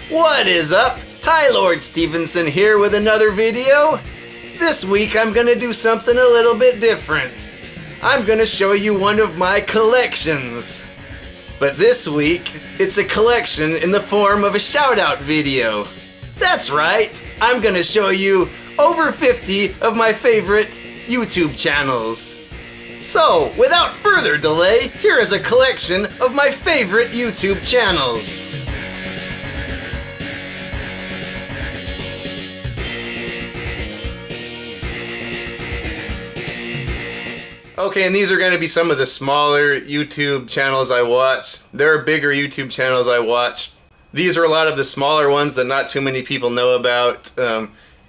What is up? Tylord Stevenson here with another video. This week I'm gonna do something a little bit different. I'm gonna show you one of my collections. But this week, it's a collection in the form of a shout-out video. That's right, I'm gonna show you over 50 of my favorite YouTube channels. So, without further delay, here is a collection of my favorite YouTube channels. Okay, and these are going to be some of the smaller YouTube channels I watch. There are bigger YouTube channels I watch. These are a lot of the smaller ones that not too many people know about.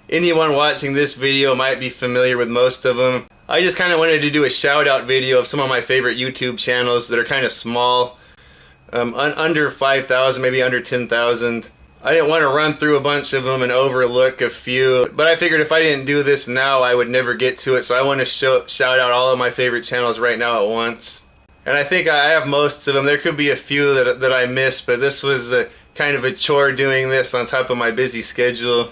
Anyone watching this video might be familiar with most of them. I just kind of wanted to do a shout out video of some of my favorite YouTube channels that are kind of small. Under 5,000, maybe under 10,000. I didn't want to run through a bunch of them and overlook a few, but I figured if I didn't do this now, I would never get to it, so I want to shout out all of my favorite channels right now at once. And I think I have most of them. There could be a few that I missed, but this was kind of a chore doing this on top of my busy schedule.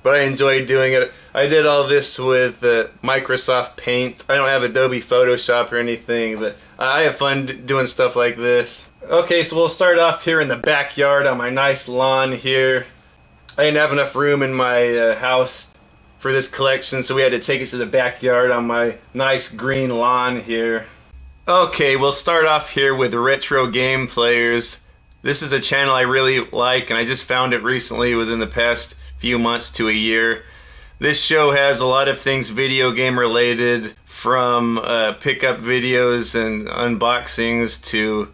But I enjoyed doing it. I did all this with Microsoft Paint. I don't have Adobe Photoshop or anything, but I have fun doing stuff like this. Okay, so we'll start off here in the backyard on my nice lawn here. I didn't have enough room in my house for this collection, so we had to take it to the backyard on my nice green lawn here. Okay, we'll start off here with Retro Game Players. This is a channel I really like, and I just found it recently within the past few months to a year. This show has a lot of things video game related, from pickup videos and unboxings to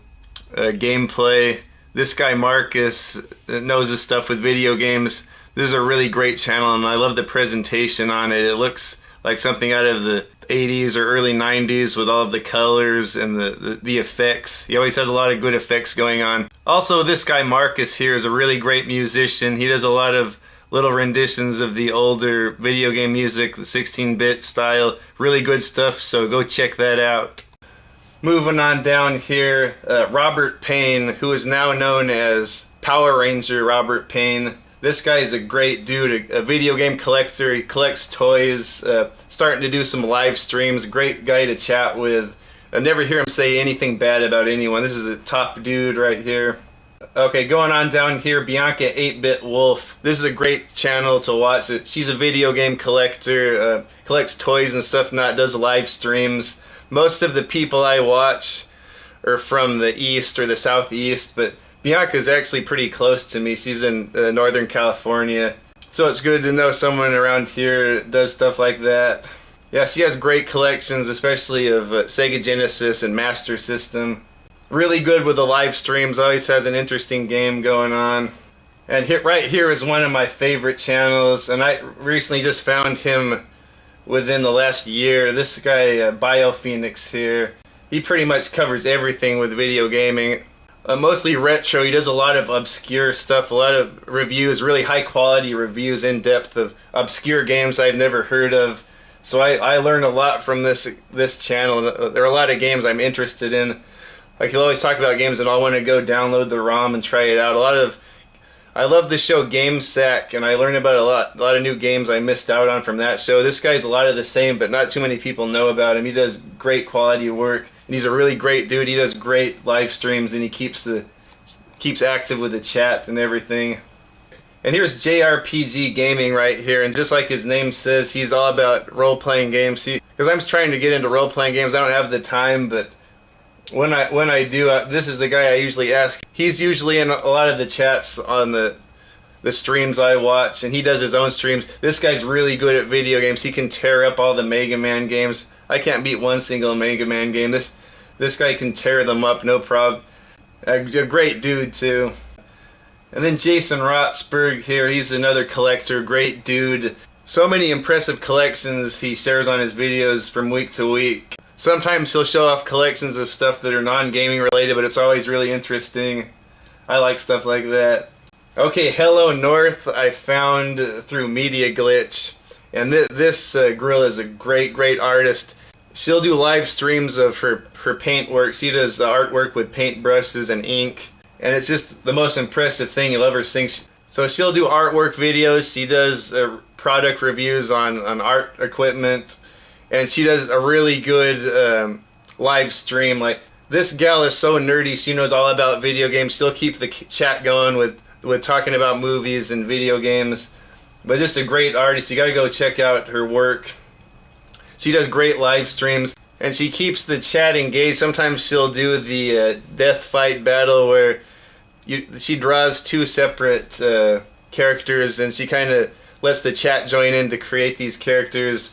gameplay. This guy Marcus knows his stuff with video games. This is a really great channel, and I love the presentation on it. It looks like something out of the 80s or early 90s with all of the colors and the effects. He always has a lot of good effects going on. Also, this guy Marcus here is a really great musician. He does a lot of little renditions of the older video game music, the 16-bit style. Really good stuff, so go check that out. Moving on down here, Robert Payne, who is now known as Power Ranger Robert Payne. This guy is a great dude, a video game collector. He collects toys, starting to do some live streams. Great guy to chat with. I never hear him say anything bad about anyone. This is a top dude right here. Okay, going on down here, Bianca8Bit Wolfe. This is a great channel to watch. She's a video game collector, collects toys and stuff, does live streams. Most of the people I watch are from the east or the southeast, but Bianca's actually pretty close to me. She's in Northern California, so it's good to know someone around here does stuff like that. Yeah, she has great collections, especially of Sega Genesis and Master System. Really good with the live streams, always has an interesting game going on. And right here is one of my favorite channels, and I recently just found him within the last year. This guy, Biophoenix here, he pretty much covers everything with video gaming. Mostly retro. He does a lot of obscure stuff, a lot of reviews, really high quality reviews, in depth of obscure games I've never heard of. So I learned a lot from this channel. There are a lot of games I'm interested in. Like, he'll always talk about games and I'll want to go download the ROM and try it out. I love the show GameSack, and I learned about a lot of new games I missed out on from that show. This guy's a lot of the same, but not too many people know about him. He does great quality work, and he's a really great dude. He does great live streams, and he keeps active with the chat and everything. And here's JRPG Gaming right here, and just like his name says, he's all about role-playing games. Because I'm trying to get into role-playing games. I don't have the time, but when I do, this is the guy I usually ask. He's usually in a lot of the chats on the streams I watch, and he does his own streams. This guy's really good at video games. He can tear up all the Mega Man games. I can't beat one single Mega Man game. This guy can tear them up, no problem. A great dude too. And then Jason Rotsberg here, he's another collector, great dude. So many impressive collections he shares on his videos from week to week. Sometimes he'll show off collections of stuff that are non-gaming related, but it's always really interesting. I like stuff like that. Okay, Hello North I found through Media Glitch, and this girl is a great artist. She'll do live streams of her paint work. She does artwork with paint brushes and ink, and it's just the most impressive thing you'll ever see. So she'll do artwork videos, she does product reviews on art equipment, and she does a really good live stream. Like, this gal is so nerdy, she knows all about video games. She'll keep the chat going with talking about movies and video games. But just a great artist, you gotta go check out her work. She does great live streams, and she keeps the chat engaged. Sometimes she'll do the death fight battle where she draws two separate characters, and she kind of lets the chat join in to create these characters.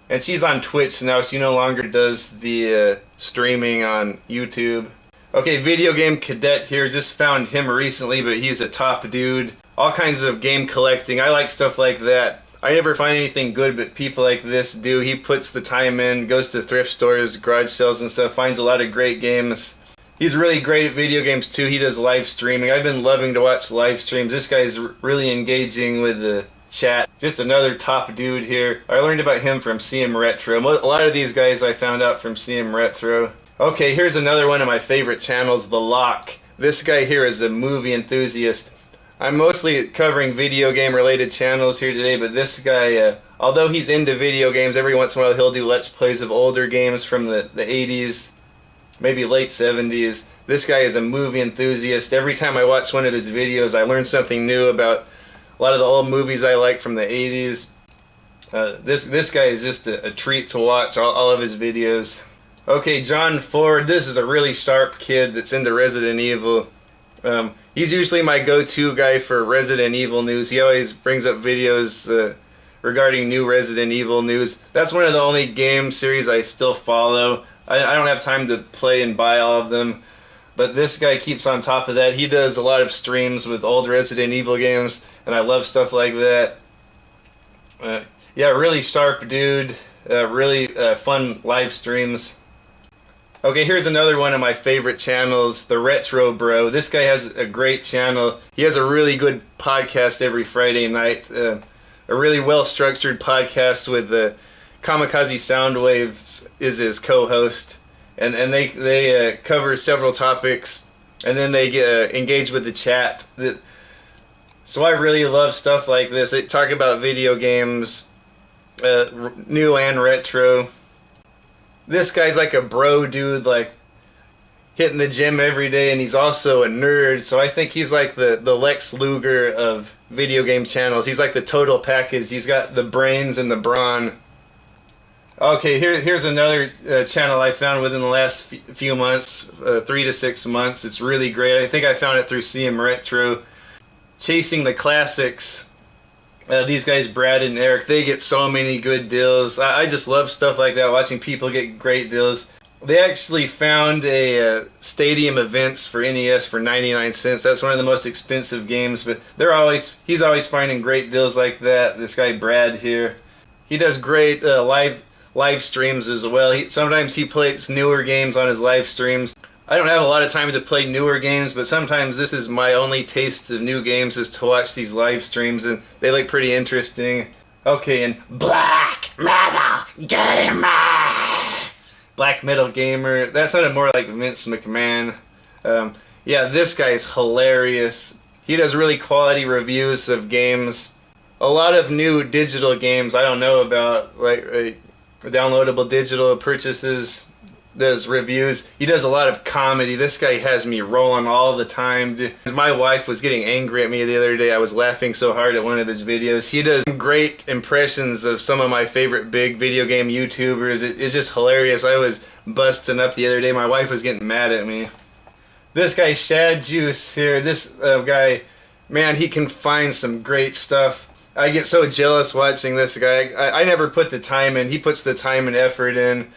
And she's on Twitch now. She no longer does the streaming on YouTube. Okay, Video Game Cadet here. Just found him recently, but he's a top dude. All kinds of game collecting. I like stuff like that. I never find anything good, but people like this do. He puts the time in, goes to thrift stores, garage sales and stuff, finds a lot of great games. He's really great at video games too. He does live streaming. I've been loving to watch live streams. This guy's really engaging with the chat. Just another top dude here. I learned about him from CMRetro. A lot of these guys I found out from CMRetro. Okay, here's another one of my favorite channels, The Lock. This guy here is a movie enthusiast. I'm mostly covering video game related channels here today, but this guy, although he's into video games, every once in a while he'll do let's plays of older games from the 80s, maybe late 70s. This guy is a movie enthusiast. Every time I watch one of his videos, I learn something new about a lot of the old movies I like from the 80s. This guy is just a treat to watch, all of his videos. Okay, John Ford, this is a really sharp kid that's into Resident Evil. He's usually my go-to guy for Resident Evil news. He always brings up videos regarding new Resident Evil news. That's one of the only game series I still follow. I don't have time to play and buy all of them, but this guy keeps on top of that. He does a lot of streams with old Resident Evil games, and I love stuff like that. Yeah, really sharp dude. Really fun live streams. Okay, here's another one of my favorite channels, The Retro Bro. This guy has a great channel. He has a really good podcast every Friday night. A really well-structured podcast with Kamikaze S0undwavez is his co-host. And they cover several topics, and then they get engaged with the chat. So I really love stuff like this. They talk about video games, new and retro. This guy's like a bro dude, like hitting the gym every day, and he's also a nerd, so I think he's like the Lex Luger of video game channels. He's like the total package. He's got the brains and the brawn. Okay, here's another channel I found within the last few months, 3 to 6 months. It's really great. I think I found it through CMRetro. Chasing the Classics. These guys, Brad and Eric, they get so many good deals. I just love stuff like that, watching people get great deals. They actually found a Stadium Events for NES for 99 cents. That's one of the most expensive games, but he's always finding great deals like that. This guy Brad here, he does great live streams as well. Sometimes he plays newer games on his live streams. I don't have a lot of time to play newer games, but sometimes this is my only taste of new games, is to watch these live streams, and they look pretty interesting. Okay, and Black Metal Gamer! Black Metal Gamer, that sounded more like Vince McMahon. Yeah, this guy's hilarious. He does really quality reviews of games. A lot of new digital games I don't know about, like downloadable digital purchases. Does reviews. He does a lot of comedy. This guy has me rolling all the time. My wife was getting angry at me the other day. I was laughing so hard at one of his videos. He does great impressions of some of my favorite big video game YouTubers. It's just hilarious. I was busting up the other day. My wife was getting mad at me. This guy Shad Juice here, this guy, man, he can find some great stuff. I get so jealous watching this guy. I never put the time in. He puts the time and effort in.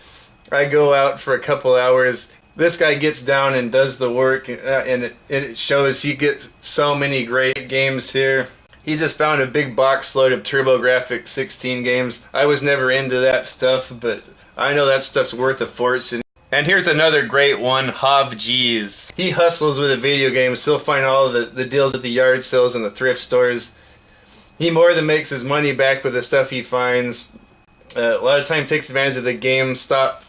I go out for a couple hours. This guy gets down and does the work, and it shows. He gets so many great games here. He's just found a big box load of TurboGrafx 16 games. I was never into that stuff, but I know that stuff's worth a fortune. And here's another great one, HovG's. He hustles with the video games. He'll find all the deals at the yard sales and the thrift stores. He more than makes his money back with the stuff he finds. A lot of time takes advantage of the GameStop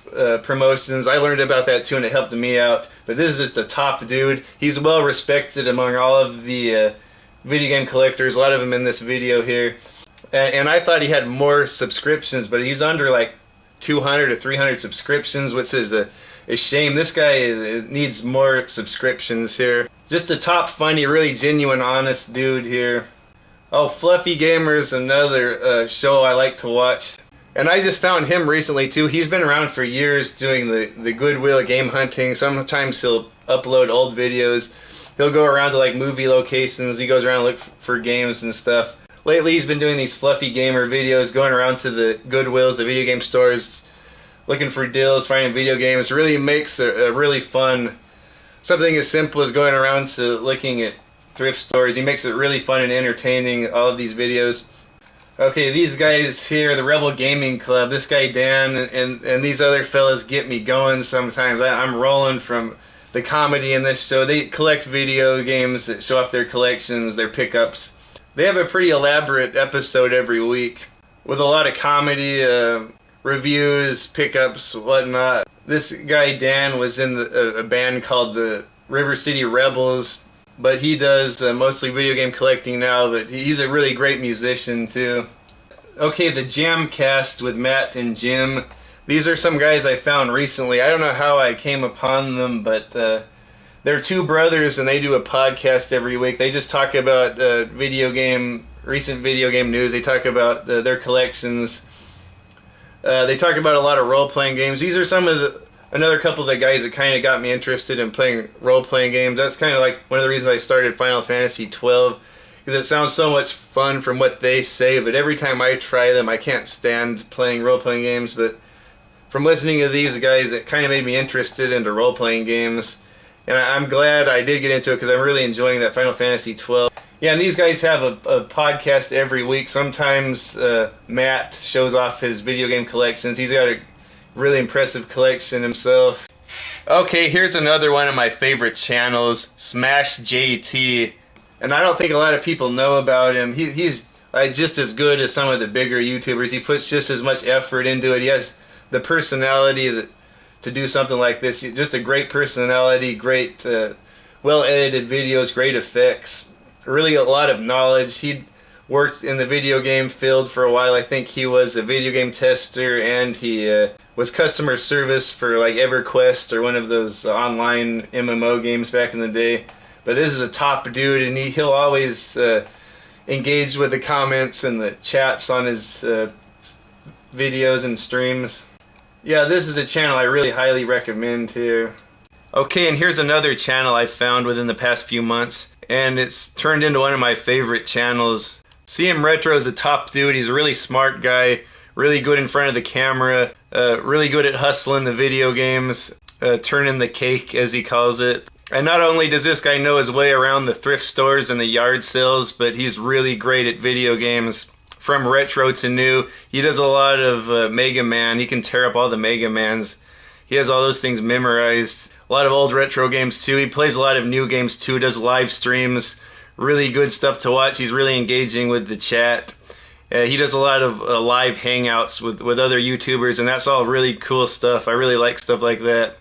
promotions. I learned about that too, and it helped me out. But this is just a top dude. He's well respected among all of the video game collectors. A lot of them in this video here. And I thought he had more subscriptions, but he's under like 200 or 300 subscriptions, which is a shame. This guy needs more subscriptions here. Just a top funny, really genuine, honest dude here. Oh, Fluffy Gamer's another show I like to watch. And I just found him recently too. He's been around for years doing the Goodwill game hunting. Sometimes he'll upload old videos. He'll go around to like movie locations. He goes around and look for games and stuff. Lately he's been doing these Fluffy Gamer videos, going around to the Goodwills, the video game stores, looking for deals, finding video games. Really makes a really fun, something as simple as going around to looking at thrift stores. He makes it really fun and entertaining, all of these videos. Okay, these guys here, the Rebel Gaming Club, this guy Dan and these other fellas get me going sometimes. I'm rolling from the comedy in this show. They collect video games that show off their collections, their pickups. They have a pretty elaborate episode every week with a lot of comedy, reviews, pickups, whatnot. This guy Dan was in a band called the River City Rebels, but he does mostly video game collecting now, but he's a really great musician too. Okay, the Jamcast with Matt and Jim. These are some guys I found recently. I don't know how I came upon them, but they're two brothers and they do a podcast every week. They just talk about recent video game news. They talk about their collections. They talk about a lot of role-playing games. These are some of another couple of the guys that kind of got me interested in playing role-playing games. That's kind of like one of the reasons I started Final Fantasy 12, because it sounds so much fun from what they say, but every time I try them, I can't stand playing role-playing games. But from listening to these guys, it kind of made me interested into role-playing games. And I'm glad I did get into it because I'm really enjoying that Final Fantasy 12. Yeah, and these guys have a podcast every week. Sometimes Matt shows off his video game collections. He's got a really impressive collection himself. Okay, here's another one of my favorite channels, Smash JT. And I don't think a lot of people know about him. He's just as good as some of the bigger YouTubers. He puts just as much effort into it. He has the personality to do something like this. Just a great personality, great well-edited videos, great effects. Really a lot of knowledge. He worked in the video game field for a while. I think he was a video game tester and he was customer service for like EverQuest or one of those online MMO games back in the day. But this is a top dude and he'll always engage with the comments and the chats on his videos and streams. Yeah, this is a channel I really highly recommend here. Okay, and here's another channel I found within the past few months, and it's turned into one of my favorite channels. CMRetro is a top dude. He's a really smart guy, really good in front of the camera, really good at hustling the video games, turning the cake as he calls it. And not only does this guy know his way around the thrift stores and the yard sales, but he's really great at video games. From retro to new, he does a lot of Mega Man. He can tear up all the Mega Mans. He has all those things memorized. A lot of old retro games too. He plays a lot of new games too, does live streams. Really good stuff to watch. He's really engaging with the chat. He does a lot of live hangouts with other YouTubers, and that's all really cool stuff. I really like stuff like that.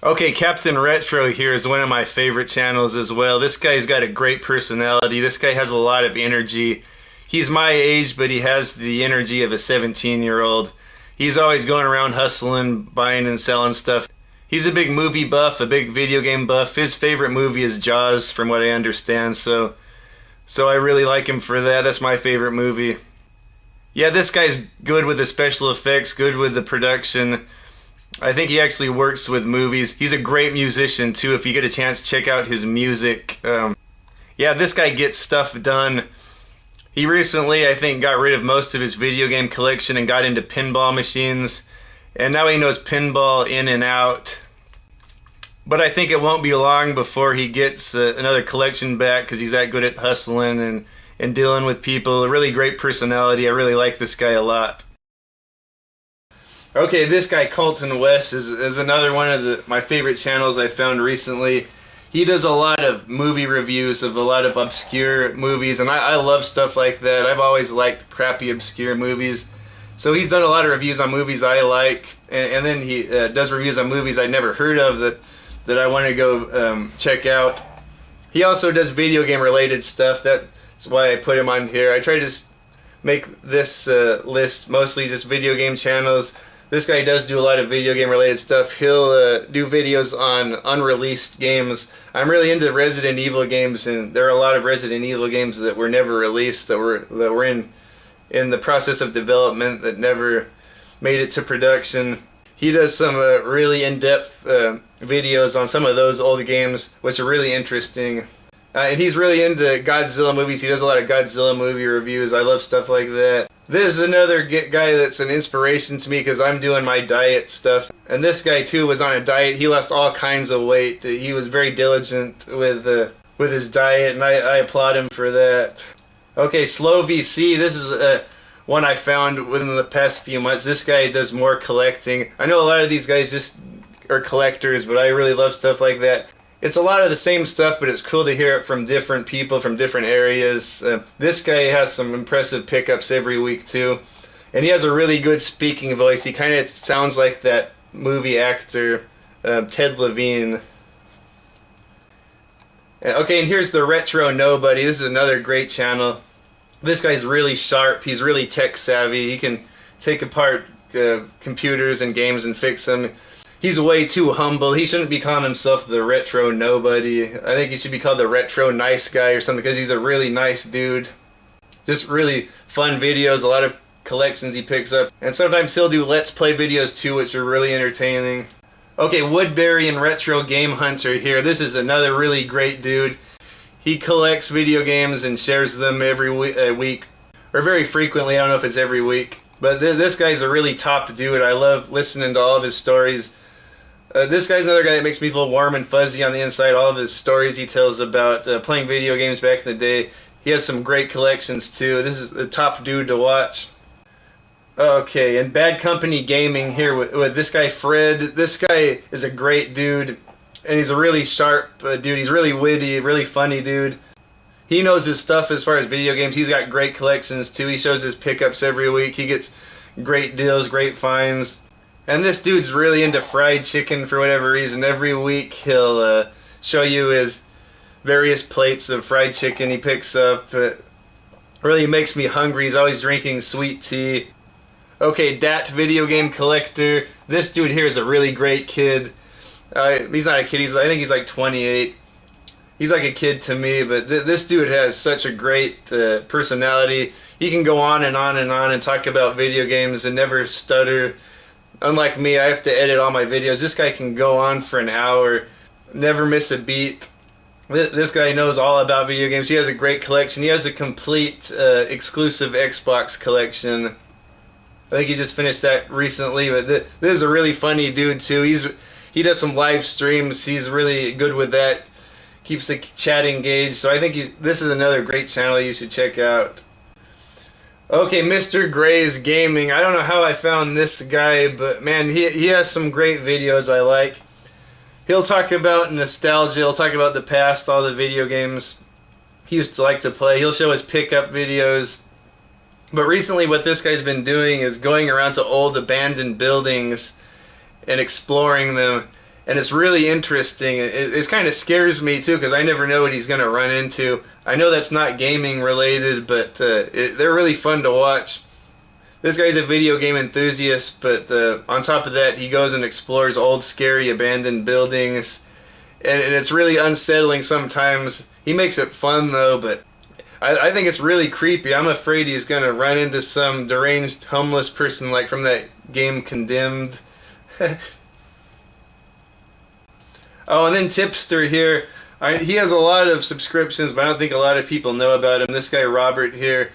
Okay, Captain Retro here is one of my favorite channels as well. This guy's got a great personality. This guy has a lot of energy. He's my age, but he has the energy of a 17-year-old. He's always going around hustling, buying and selling stuff. He's a big movie buff, a big video game buff. His favorite movie is Jaws, from what I understand, so I really like him for that. That's my favorite movie. Yeah, this guy's good with the special effects, good with the production. I think he actually works with movies. He's a great musician, too. If you get a chance, check out his music. Yeah, this guy gets stuff done. He recently, I think, got rid of most of his video game collection and got into pinball machines. And now he knows pinball in and out. But I think it won't be long before he gets another collection back because he's that good at hustling and dealing with people. A really great personality. I really like this guy a lot. Okay, this guy, Colton West, is another one of my favorite channels I found recently. He does a lot of movie reviews of a lot of obscure movies, and I love stuff like that. I've always liked crappy, obscure movies. So he's done a lot of reviews on movies I like, and then he does reviews on movies I'd never heard of that I want to go check out. He also does video game related stuff. That's why I put him on here. I try to make this list mostly just video game channels. This guy does do a lot of video game related stuff. He'll do videos on unreleased games. I'm really into Resident Evil games, and there are a lot of Resident Evil games that were never released, that were in the process of development, that never made it to production. He does some really in-depth videos on some of those old games, which are really interesting. And he's really into Godzilla movies. He does a lot of Godzilla movie reviews. I love stuff like that. This is another guy that's an inspiration to me because I'm doing my diet stuff. And this guy too was on a diet. He lost all kinds of weight. He was very diligent with his diet, and I applaud him for that. Okay, Slow VC. This is one I found within the past few months. This guy does more collecting. I know a lot of these guys just are collectors, but I really love stuff like that. It's a lot of the same stuff, but it's cool to hear it from different people from different areas. This guy has some impressive pickups every week too, and he has a really good speaking voice. He kind of sounds like that movie actor Ted Levine. Okay, and here's the Retro Nobody. This is another great channel. This guy's really sharp. He's really tech savvy. He can take apart computers and games and fix them. He's way too humble. He shouldn't be calling himself the Retro Nobody. I think he should be called the Retro Nice Guy or something, because he's a really nice dude. Just really fun videos, a lot of collections he picks up. And sometimes he'll do Let's Play videos too, which are really entertaining. Okay, Woodbarion Retro Game Hunter here. This is another really great dude. He collects video games and shares them every week, or very frequently. I don't know if it's every week. But this guy's a really top dude. I love listening to all of his stories. This guy's another guy that makes me feel warm and fuzzy on the inside. All of his stories he tells about playing video games back in the day. He has some great collections too. This is the top dude to watch. Okay, and Bad Company Gaming here with this guy Fred. This guy is a great dude, and he's a really sharp dude. He's really witty, really funny dude. He knows his stuff as far as video games. He's got great collections too. He shows his pickups every week. He gets great deals, great finds. And this dude's really into fried chicken for whatever reason. Every week he'll show you his various plates of fried chicken he picks up. It really makes me hungry. He's always drinking sweet tea. Okay, Dat Video Game Collector. This dude here is a really great kid. He's not a kid. I think he's like 28. He's like a kid to me, but this dude has such a great personality. He can go on and on and on and talk about video games and never stutter. Unlike me, I have to edit all my videos. This guy can go on for an hour, never miss a beat. This guy knows all about video games. He has a great collection. He has a complete exclusive Xbox collection. I think he just finished that recently, but this is a really funny dude too. He does some live streams. He's really good with that. Keeps the chat engaged. So I think this is another great channel you should check out. Okay, MrGreys Gaming. I don't know how I found this guy, but man, he has some great videos I like. He'll talk about nostalgia. He'll talk about the past, all the video games he used to like to play. He'll show his pickup videos. But recently what this guy's been doing is going around to old abandoned buildings and exploring them. And it's really interesting. It kind of scares me too, because I never know what he's going to run into. I know that's not gaming related, but they're really fun to watch. This guy's a video game enthusiast, but on top of that, he goes and explores old, scary, abandoned buildings. And it's really unsettling sometimes. He makes it fun though, but I think it's really creepy. I'm afraid he's going to run into some deranged homeless person like from that game Condemned. Oh, and then Tipster here. He has a lot of subscriptions, but I don't think a lot of people know about him. This guy Robert here,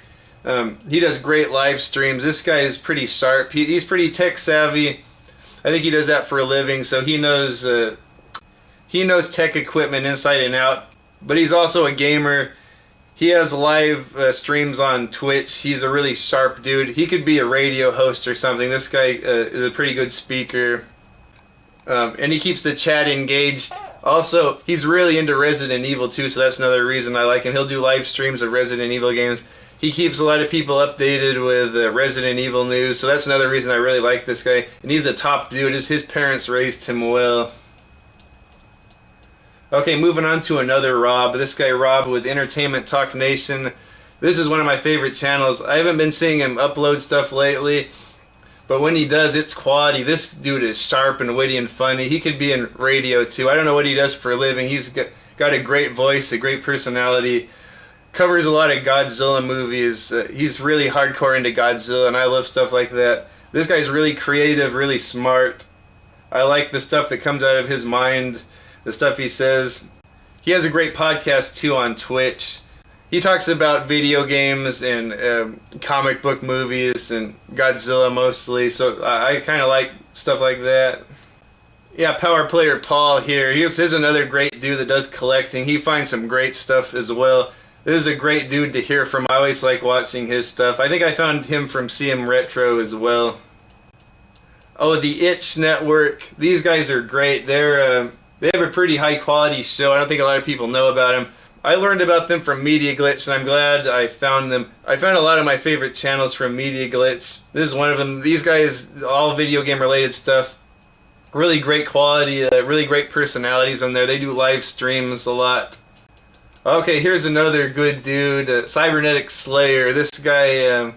he does great live streams. This guy is pretty sharp. He's pretty tech savvy. I think he does that for a living, so he knows tech equipment inside and out. But he's also a gamer. He has live streams on Twitch. He's a really sharp dude. He could be a radio host or something. This guy is a pretty good speaker. And he keeps the chat engaged. Also, he's really into Resident Evil too, so that's another reason I like him. He'll do live streams of Resident Evil games. He keeps a lot of people updated with Resident Evil news, so that's another reason I really like this guy. And he's a top dude. His parents raised him well. Okay, moving on to another Rob. This guy Rob with Entertainment Talk Nation. This is one of my favorite channels. I haven't been seeing him upload stuff lately, but when he does, it's quality. This dude is sharp and witty and funny. He could be in radio too. I don't know what he does for a living. He's got a great voice, a great personality. Covers a lot of Godzilla movies. He's really hardcore into Godzilla, and I love stuff like that. This guy's really creative, really smart. I like the stuff that comes out of his mind, the stuff he says. He has a great podcast too on Twitch. He talks about video games and comic book movies and Godzilla mostly, so I kind of like stuff like that. Yeah, Power Player Paul here. Here's another great dude that does collecting. He finds some great stuff as well. This is a great dude to hear from. I always like watching his stuff. I think I found him from CMRetro as well. Oh, the Itch Network. These guys are great. They have a pretty high quality show. I don't think a lot of people know about them. I learned about them from Media Glitch, and I'm glad I found them. I found a lot of my favorite channels from Media Glitch. This is one of them. These guys, all video game related stuff. Really great quality, really great personalities on there. They do live streams a lot. Okay, here's another good dude, Cybernetic Slayer. This guy's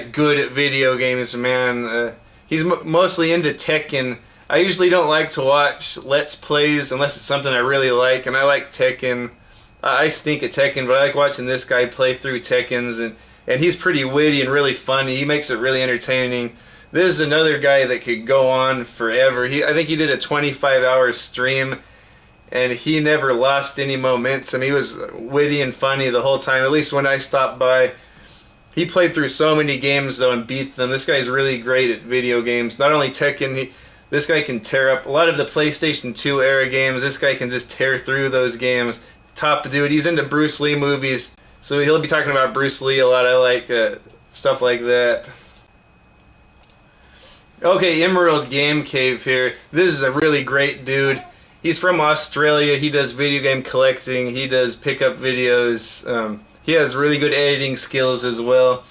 good at video games, man. He's mostly into Tekken. I usually don't like to watch Let's Plays unless it's something I really like, and I like Tekken. I stink at Tekken, but I like watching this guy play through Tekkens, and he's pretty witty and really funny. He makes it really entertaining. This is another guy that could go on forever. I think he did a 25-hour stream, and he never lost any momentum. He was witty and funny the whole time, at least when I stopped by. He played through so many games, though, and beat them. This guy's really great at video games. Not only Tekken, this guy can tear up a lot of the PlayStation 2 era games. This guy can just tear through those games. Top dude. He's into Bruce Lee movies, so he'll be talking about Bruce Lee a lot. I like stuff like that. Okay, Emerald Game Cave here. This is a really great dude. He's from Australia. He does video game collecting. He does pickup videos. He has really good editing skills as well.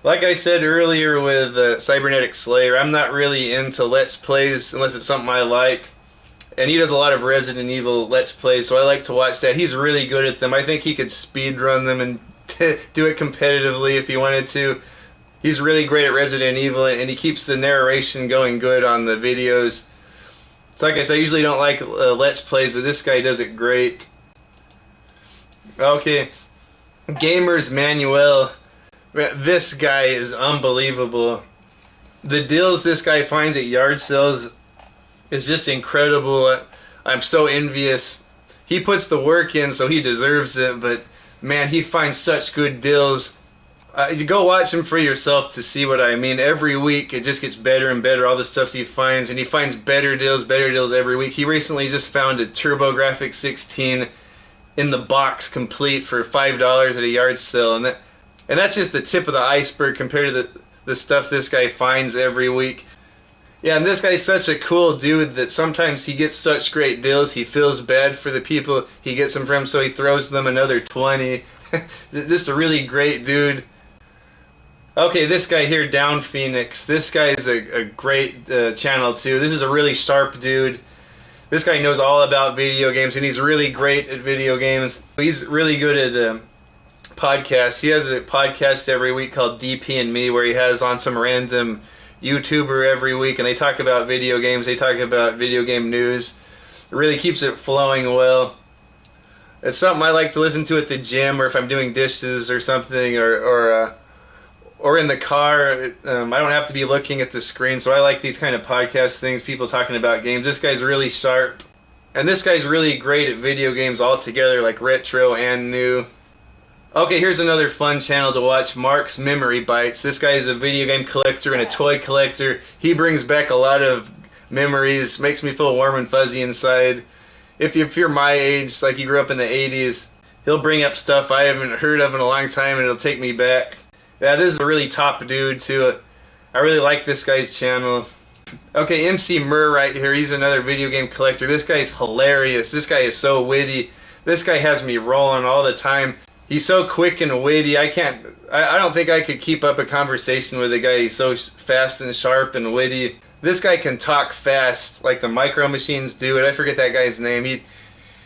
Like I said earlier with Cybernetic Slayer, I'm not really into Let's Plays unless it's something I like. And he does a lot of Resident Evil Let's Plays, so I like to watch that. He's really good at them. I think he could speedrun them and do it competitively if he wanted to. He's really great at Resident Evil, and he keeps the narration going good on the videos. So like I said, I usually don't like Let's Plays, but this guy does it great. Okay, Gamers Manuel. This guy is unbelievable. The deals this guy finds at yard sales is just incredible. I'm so envious. He puts the work in, so he deserves it, but man, he finds such good deals. You go watch him for yourself to see what I mean. Every week it just gets better and better, all the stuff he finds, and he finds better deals every week. He recently just found a TurboGrafx 16 in the box complete for $5 at a yard sale, and that's just the tip of the iceberg compared to the stuff this guy finds every week. Yeah, and this guy's such a cool dude that sometimes he gets such great deals, he feels bad for the people he gets them from, so he throws them another 20. Just a really great dude. Okay, this guy here, Biophoenix. This guy is a great channel too. This is a really sharp dude. This guy knows all about video games, and he's really great at video games. He's really good at podcasts. He has a podcast every week called DP and Me, where he has on some random YouTuber every week, and they talk about video games. They talk about video game news. It really keeps it flowing well. It's something I like to listen to at the gym, or if I'm doing dishes or something, or in the car. I don't have to be looking at the screen, so I like these kind of podcast things, people talking about games. This guy's really sharp, and this guy's really great at video games altogether, like retro and new. Okay, here's another fun channel to watch, Mark's Memory Bites. This guy is a video game collector and a toy collector. He brings back a lot of memories, makes me feel warm and fuzzy inside. If you're my age, like you grew up in the 80s, he'll bring up stuff I haven't heard of in a long time, and it'll take me back. Yeah, this is a really top dude too. I really like this guy's channel. Okay, MC Mur right here. He's another video game collector. This guy's hilarious. This guy is so witty. This guy has me rolling all the time. He's so quick and witty. I don't think I could keep up a conversation with a guy. He's so fast and sharp and witty. This guy can talk fast like the Micro Machines do it. I forget that guy's name.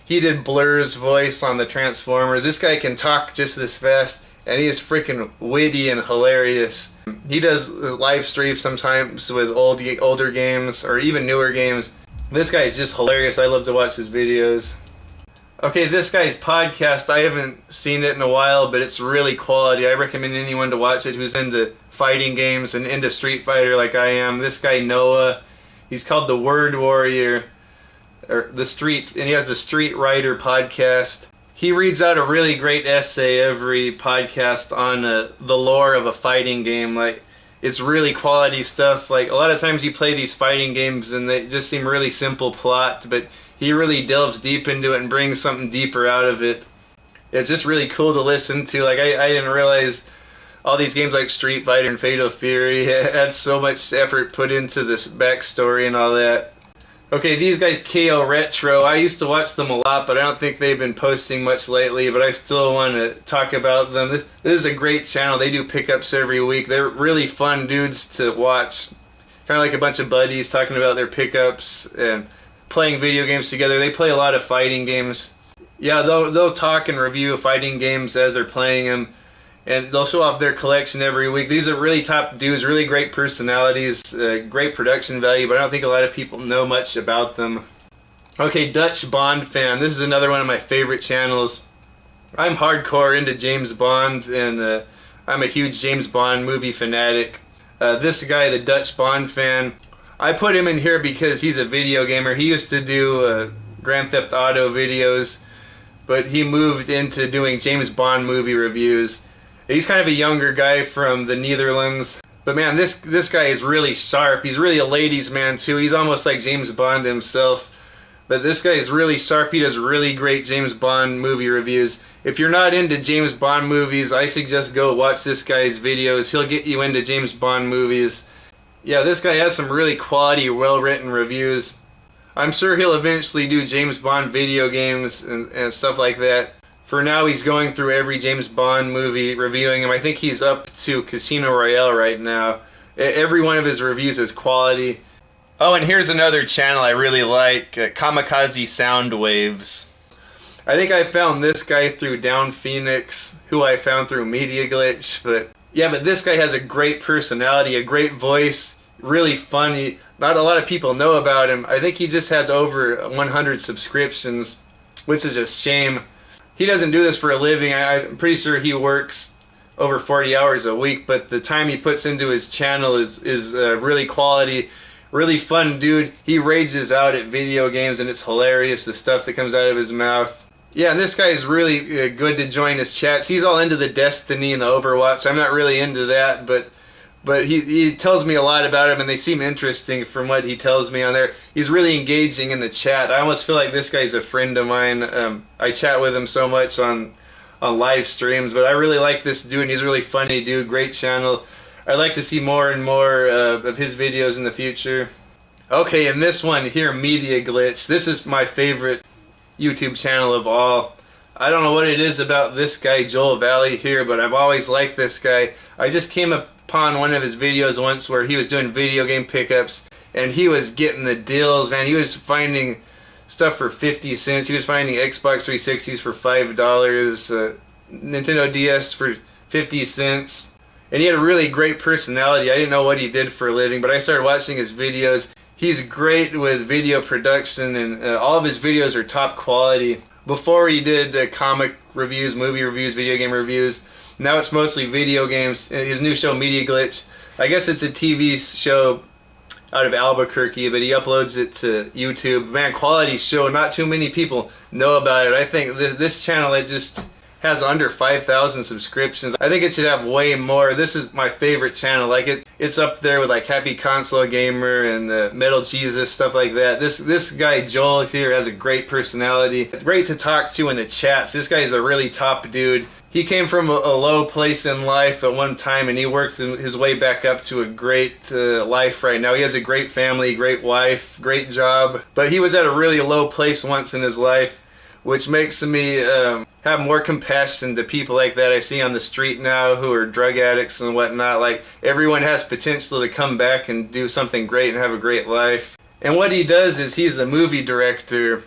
He did Blur's voice on the Transformers. This guy can talk just this fast, and he is freaking witty and hilarious. He does live streams sometimes with older games or even newer games. This guy is just hilarious. I love to watch his videos. Okay, this guy's podcast, I haven't seen it in a while, but it's really quality. I recommend anyone to watch it who's into fighting games and into Street Fighter like I am. This guy Noah, he's called the Word Warrior, and he has the Street Writer podcast. He reads out a really great essay every podcast on the lore of a fighting game. Like, it's really quality stuff. Like, a lot of times you play these fighting games and they just seem really simple plot, but he really delves deep into it and brings something deeper out of it. It's just really cool to listen to. Like, I didn't realize all these games like Street Fighter and Fatal Fury had so much effort put into this backstory and all that. Okay, these guys, CMRetro, I used to watch them a lot, but I don't think they've been posting much lately, but I still want to talk about them. This is a great channel. They do pickups every week. They're really fun dudes to watch. Kind of like a bunch of buddies talking about their pickups and playing video games together. They play a lot of fighting games. Yeah, they'll talk and review fighting games as they're playing them, and they'll show off their collection every week. These are really top dudes, really great personalities, great production value, but I don't think a lot of people know much about them. Okay, Dutch Bond Fan. This is another one of my favorite channels. I'm hardcore into James Bond, and I'm a huge James Bond movie fanatic. This guy, the Dutch Bond Fan, I put him in here because he's a video gamer. He used to do Grand Theft Auto videos, but he moved into doing James Bond movie reviews. He's kind of a younger guy from the Netherlands, but man, this guy is really sharp. He's really a ladies' man too. He's almost like James Bond himself, but this guy is really sharp. He does really great James Bond movie reviews. If you're not into James Bond movies, I suggest go watch this guy's videos. He'll get you into James Bond movies. Yeah, this guy has some really quality, well-written reviews. I'm sure he'll eventually do James Bond video games and stuff like that. For now, he's going through every James Bond movie, reviewing them. I think he's up to Casino Royale right now. Every one of his reviews is quality. Oh, and here's another channel I really like, Kamikaze S0undwavez. I think I found this guy through Biophoenix, who I found through Media Glitch, but this guy has a great personality, a great voice, really funny. Not a lot of people know about him. I think he just has over 100 subscriptions, which is a shame. He doesn't do this for a living. I'm pretty sure he works over 40 hours a week, but the time he puts into his channel is really quality, really fun dude. He rages out at video games and it's hilarious, the stuff that comes out of his mouth. Yeah, and this guy is really good to join his chats. He's all into the Destiny and the Overwatch. I'm not really into that, but he tells me a lot about him, and they seem interesting from what he tells me on there. He's really engaging in the chat. I almost feel like this guy's a friend of mine. I chat with him so much on live streams, but I really like this dude, and he's a really funny dude, great channel. I'd like to see more and more of his videos in the future. Okay, and this one here, Media Glitch. This is my favorite YouTube channel of all. I don't know what it is about this guy, Joel Valley here, but I've always liked this guy. I just came upon one of his videos once where he was doing video game pickups, and he was getting the deals, man. He was finding stuff for 50 cents. He was finding Xbox 360s for $5, Nintendo DS for 50 cents. And he had a really great personality. I didn't know what he did for a living, but I started watching his videos. He's great with video production, and all of his videos are top quality. Before he did comic reviews, movie reviews, video game reviews. Now it's mostly video games. His new show, Media Glitch, I guess it's a TV show out of Albuquerque, but he uploads it to YouTube. Man, quality show. Not too many people know about it. I think this channel, it just has under 5,000 subscriptions. I think it should have way more. This is my favorite channel. Like it's up there with like Happy Console Gamer and Metal Jesus, stuff like that. This guy Joel here has a great personality. Great to talk to in the chats. This guy is a really top dude. He came from a low place in life at one time, and he worked his way back up to a great life right now. He has a great family, great wife, great job. But he was at a really low place once in his life, which makes me have more compassion to people like that I see on the street now who are drug addicts and whatnot. Like, everyone has potential to come back and do something great and have a great life. And what he does is he's a movie director,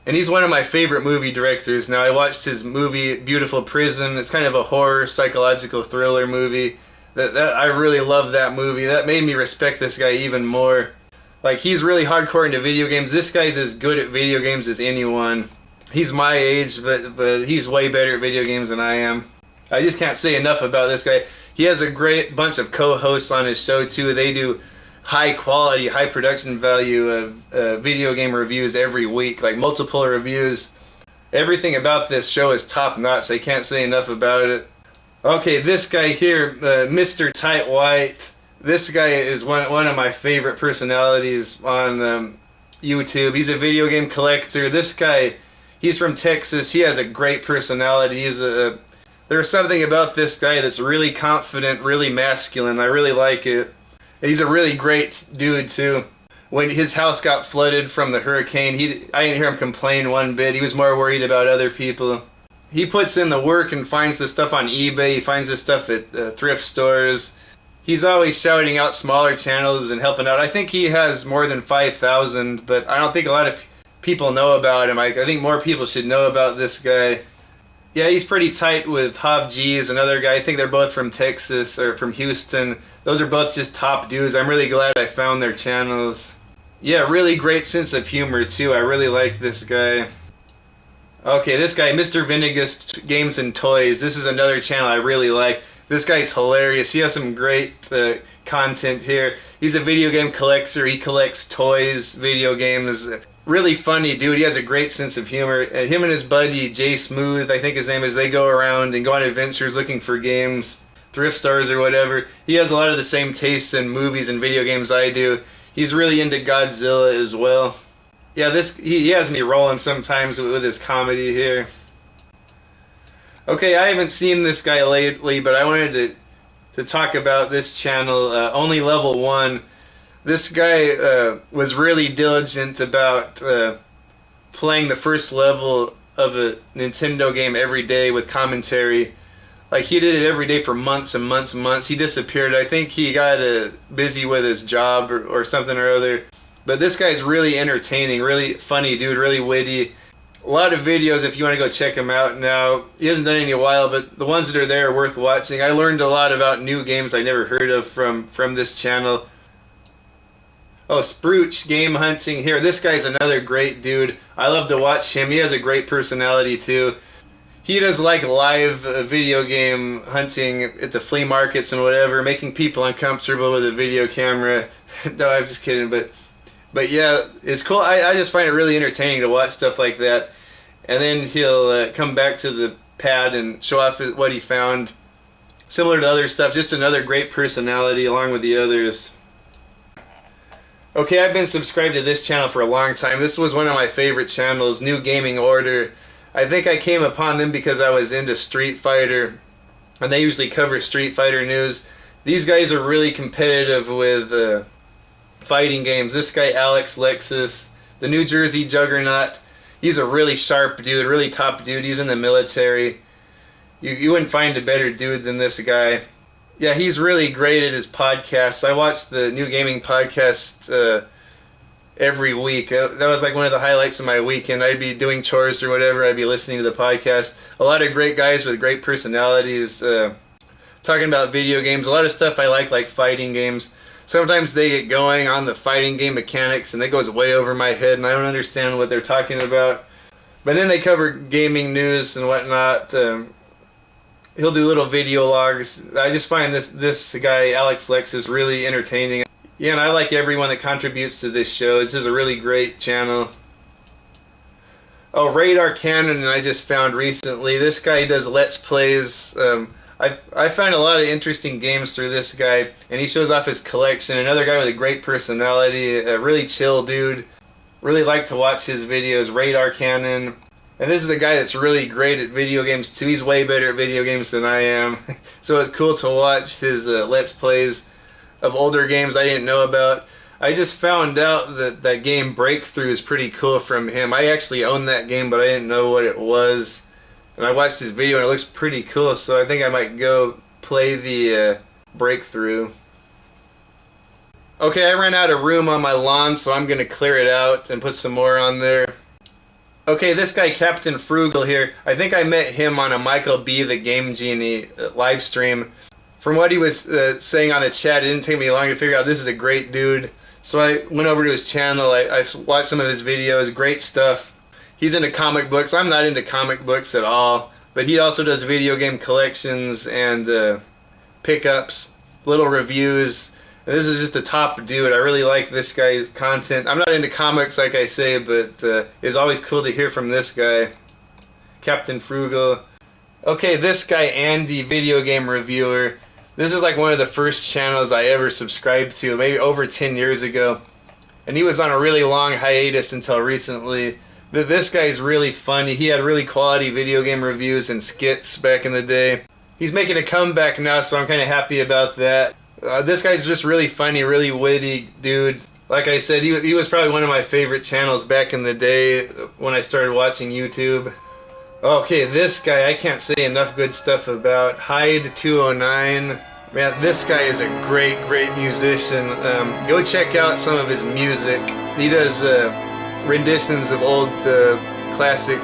and he's one of my favorite movie directors. Now, I watched his movie Beautiful Prison. It's kind of a horror psychological thriller movie. That I really love that movie. That made me respect this guy even more. Like, he's really hardcore into video games. This guy's as good at video games as anyone. He's my age, but he's way better at video games than I am. I just can't say enough about this guy. He has a great bunch of co-hosts on his show too. They do high quality, high production value video game reviews every week, like multiple reviews. Everything about this show is top notch. I can't say enough about it. Okay, this guy here, Mr. Tight White. This guy is one of my favorite personalities on YouTube. He's a video game collector. This guy, he's from Texas. He has a great personality. There's something about this guy that's really confident, really masculine. I really like it. He's a really great dude too. When his house got flooded from the hurricane, I didn't hear him complain one bit. He was more worried about other people. He puts in the work and finds the stuff on eBay. He finds the stuff at thrift stores. He's always shouting out smaller channels and helping out. I think he has more than 5,000, but I don't think a lot of people know about him. I think more people should know about this guy. Yeah, he's pretty tight with Hob G's, another guy. I think they're both from Texas or from Houston. Those are both just top dudes. I'm really glad I found their channels. Yeah, really great sense of humor too. I really like this guy. Okay, this guy, Mr. Vinegust Games and Toys. This is another channel I really like. This guy's hilarious. He has some great content here. He's a video game collector. He collects toys, video games. Really funny dude. He has a great sense of humor. Him and his buddy, Jay Smooth, I think his name is, they go around and go on adventures looking for games, thrift stores or whatever. He has a lot of the same tastes in movies and video games I do. He's really into Godzilla as well. Yeah, he has me rolling sometimes with his comedy here. Okay, I haven't seen this guy lately, but I wanted to talk about this channel, Only Level 1. This guy was really diligent about playing the first level of a Nintendo game every day with commentary. Like, he did it every day for months and months and months. He disappeared. I think he got busy with his job or something or other. But this guy's really entertaining, really funny dude, really witty. A lot of videos if you want to go check him out now. He hasn't done any in a while, but the ones that are there are worth watching. I learned a lot about new games I never heard of from this channel. Oh, Sprooch Game Hunting here. This guy's another great dude. I love to watch him. He has a great personality too. He does like live video game hunting at the flea markets and whatever, making people uncomfortable with a video camera. No, I'm just kidding, but yeah, it's cool. I just find it really entertaining to watch stuff like that. And then he'll come back to the pad and show off what he found. Similar to other stuff, just another great personality along with the others. Okay, I've been subscribed to this channel for a long time. This was one of my favorite channels, New Gaming Order. I think I came upon them because I was into Street Fighter, and they usually cover Street Fighter news. These guys are really competitive with fighting games. This guy, Alex Lexus, the New Jersey Juggernaut, he's a really sharp dude, really top dude. He's in the military. You wouldn't find a better dude than this guy. Yeah, he's really great at his podcasts. I watch the New Gaming podcast every week. That was like one of the highlights of my weekend. I'd be doing chores or whatever. I'd be listening to the podcast. A lot of great guys with great personalities talking about video games. A lot of stuff I like fighting games. Sometimes they get going on the fighting game mechanics and it goes way over my head and I don't understand what they're talking about. But then they cover gaming news and whatnot. He'll do little video logs. I just find this guy, Alex Lex, is really entertaining. Yeah, and I like everyone that contributes to this show. This is a really great channel. Oh, Radar Cannon, I just found recently. This guy does Let's Plays. I find a lot of interesting games through this guy, and he shows off his collection. Another guy with a great personality, a really chill dude. Really like to watch his videos, Radar Cannon. And this is a guy that's really great at video games too. He's way better at video games than I am. So it's cool to watch his Let's Plays of older games I didn't know about. I just found out that game Breakthrough is pretty cool from him. I actually own that game, but I didn't know what it was. And I watched this video and it looks pretty cool, so I think I might go play the breakthrough. Okay, I ran out of room on my lawn, so I'm gonna clear it out and put some more on there. Okay, this guy, Captain Frugal here, I think I met him on a Michael B. the Game Genie live stream. From what he was saying on the chat, it didn't take me long to figure out this is a great dude. So I went over to his channel, I watched some of his videos, great stuff. He's into comic books. I'm not into comic books at all, but he also does video game collections and pickups, little reviews. And this is just a top dude. I really like this guy's content. I'm not into comics, like I say, but it's always cool to hear from this guy, Captain Frugal. Okay, this guy, Andy, video game reviewer. This is like one of the first channels I ever subscribed to, maybe over 10 years ago. And he was on a really long hiatus until recently. But this guy's really funny. He had really quality video game reviews and skits back in the day. He's making a comeback now, so I'm kind of happy about that. This guy's just really funny, really witty dude. Like I said, he was probably one of my favorite channels back in the day when I started watching YouTube. Okay, this guy, I can't say enough good stuff about. Hyde209. Man, this guy is a great, great musician. Go check out some of his music. He does renditions of old classic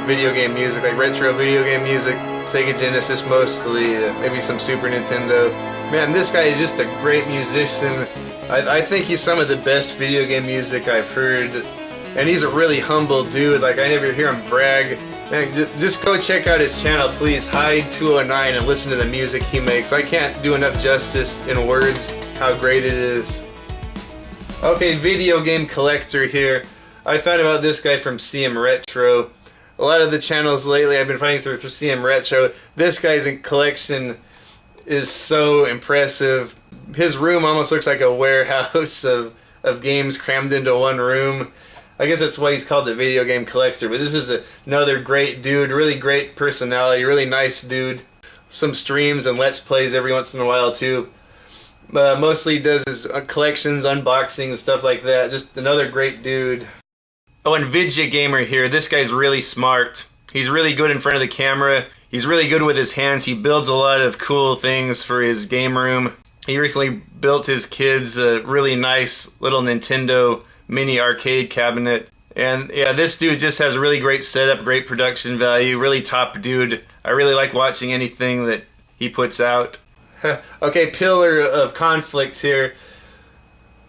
video game music, like retro video game music, Sega Genesis mostly, maybe some Super Nintendo. Man, this guy is just a great musician. I think he's some of the best video game music I've heard. And he's a really humble dude, like I never hear him brag. Man, just go check out his channel, please, Hyde209, and listen to the music he makes. I can't do enough justice in words how great it is. Okay, video game collector here. I found about this guy from CMRetro. A lot of the channels lately I've been finding through CMRetro. This guy's collection is so impressive. His room almost looks like a warehouse of games crammed into one room. I guess that's why he's called the video game collector, but this is another great dude, really great personality, really nice dude. Some streams and let's plays every once in a while too. Mostly does his collections, unboxings, stuff like that. Just another great dude. Oh, and Vidya Gamer here. This guy's really smart. He's really good in front of the camera. He's really good with his hands. He builds a lot of cool things for his game room. He recently built his kids a really nice little Nintendo mini arcade cabinet. And yeah, this dude just has a really great setup, great production value, really top dude. I really like watching anything that he puts out. Okay, pillar of conflict here.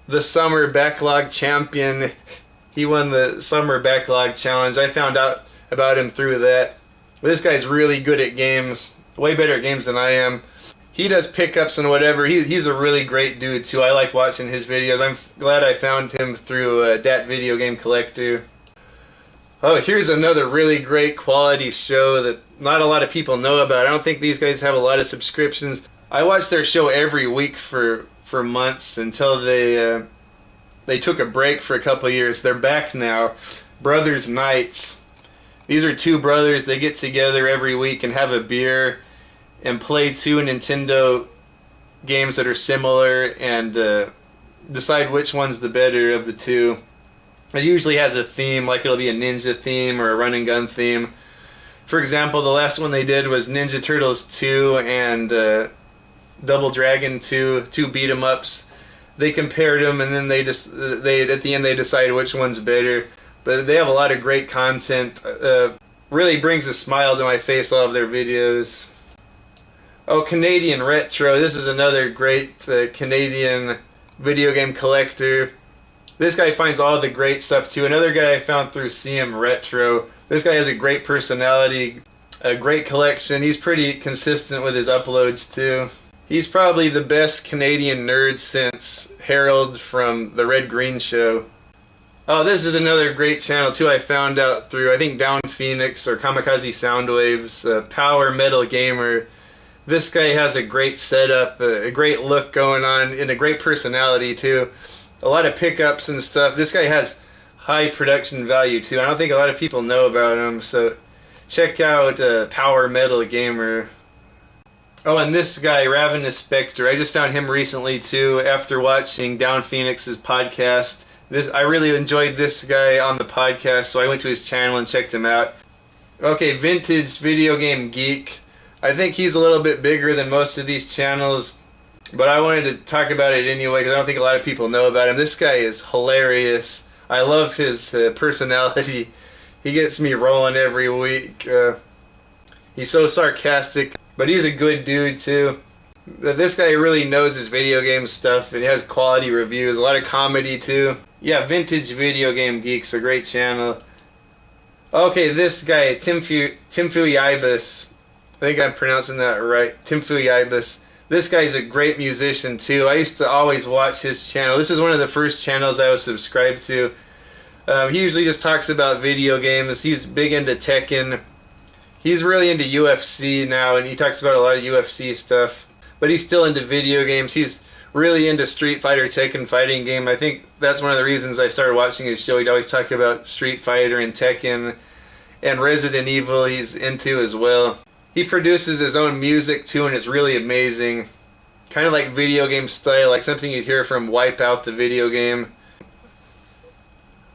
The summer backlog champion. He won the summer backlog challenge. I found out about him through that. This guy's really good at games, way better at games than I am. He does pickups and whatever. He's a really great dude too. I like watching his videos. I'm glad I found him through Dat Video Game Collector. Oh, here's another really great quality show that not a lot of people know about. I don't think these guys have a lot of subscriptions. I watched their show every week for months until they took a break for a couple years. They're back now. Brothers Nights. These are two brothers. They get together every week and have a beer and play two Nintendo games that are similar and decide which one's the better of the two. It usually has a theme, like it'll be a ninja theme or a run and gun theme. For example, the last one they did was Ninja Turtles 2 and Double Dragon 2, two beat 'em ups. They compared them and then they at the end they decided which one's better. But they have a lot of great content. Really brings a smile to my face, all of their videos. Oh, Canadian Retro. This is another great Canadian video game collector. This guy finds all the great stuff too. Another guy I found through CMRetro. This guy has a great personality, a great collection. He's pretty consistent with his uploads too. He's probably the best Canadian nerd since Harold from the Red Green Show. Oh, this is another great channel too. I found out through, I think, Biophoenix or Kamikaze S0undwavez, Power Metal Gamer. This guy has a great setup, a great look going on, and a great personality too. A lot of pickups and stuff. This guy has high production value too. I don't think a lot of people know about him, so check out Power Metal Gamer. Oh, and this guy, Ravenous Spectre. I just found him recently too after watching Biophoenix's podcast. I really enjoyed this guy on the podcast, so I went to his channel and checked him out. Okay, Vintage Video Game Geek. I think he's a little bit bigger than most of these channels, but I wanted to talk about it anyway because I don't think a lot of people know about him. This guy is hilarious. I love his personality. He gets me rolling every week. He's so sarcastic, but he's a good dude too. This guy really knows his video game stuff, and he has quality reviews, a lot of comedy too. Yeah, Vintage Video Game Geek's a great channel. Okay, this guy, Timfuyaibus. I think I'm pronouncing that right. Timfuyaibus. This guy's a great musician too. I used to always watch his channel. This is one of the first channels I was subscribed to. He usually just talks about video games. He's big into Tekken. He's really into UFC now, and he talks about a lot of UFC stuff. But he's still into video games. He's really into Street Fighter, Tekken fighting game. I think that's one of the reasons I started watching his show. He'd always talk about Street Fighter and Tekken, and Resident Evil he's into as well. He produces his own music too, and it's really amazing. Kind of like video game style, like something you'd hear from Wipeout the video game.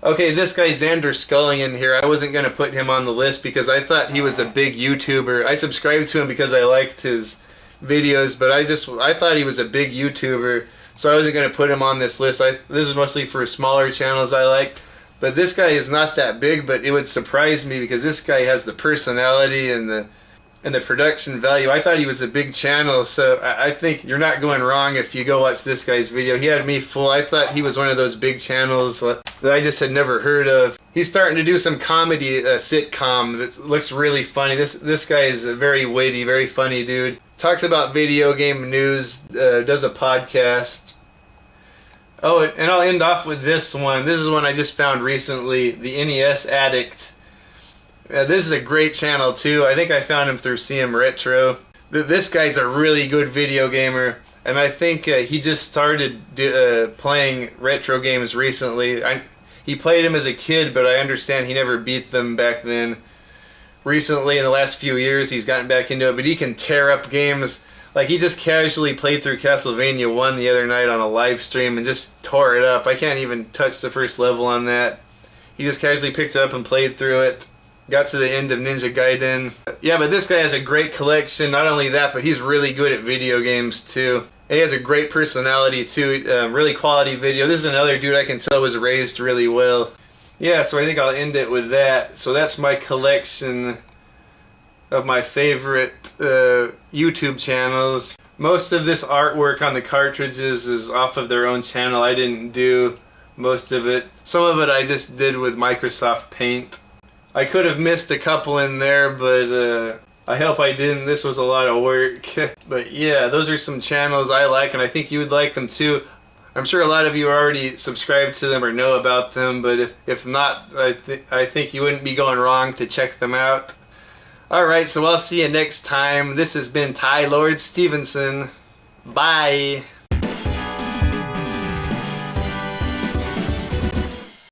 Okay, this guy Xander Scullion here, I wasn't going to put him on the list because I thought he was a big YouTuber. I subscribed to him because I liked his videos, but I thought he was a big YouTuber, so I wasn't going to put him on this list. This is mostly for smaller channels I like, but this guy is not that big, but it would surprise me because this guy has the personality and the production value. I thought he was a big channel, so I think you're not going wrong if you go watch this guy's video. He had me full. I thought he was one of those big channels that I just had never heard of. He's starting to do some comedy sitcom that looks really funny. This guy is a very witty, very funny dude. Talks about video game news, does a podcast. Oh, and I'll end off with this one. This is one I just found recently, the NES Addict. This is a great channel too. I think I found him through CMRetro. This guy's a really good video gamer, and I think he just started playing retro games recently. He played them as a kid, but I understand he never beat them back then. Recently, in the last few years, he's gotten back into it, but he can tear up games. Like, he just casually played through Castlevania 1 the other night on a live stream and just tore it up. I can't even touch the first level on that. He just casually picked it up and played through it. Got to the end of Ninja Gaiden. Yeah, but this guy has a great collection. Not only that, but he's really good at video games too. And he has a great personality too. Really quality video. This is another dude I can tell was raised really well. Yeah, so I think I'll end it with that. So that's my collection of my favorite YouTube channels. Most of this artwork on the cartridges is off of their own channel. I didn't do most of it. Some of it I just did with Microsoft Paint. I could have missed a couple in there, but I hope I didn't. This was a lot of work. But yeah, those are some channels I like, and I think you would like them too. I'm sure a lot of you already subscribed to them or know about them, but if not, I think you wouldn't be going wrong to check them out. Alright, so I'll see you next time. This has been Ty Lord Stevenson. Bye!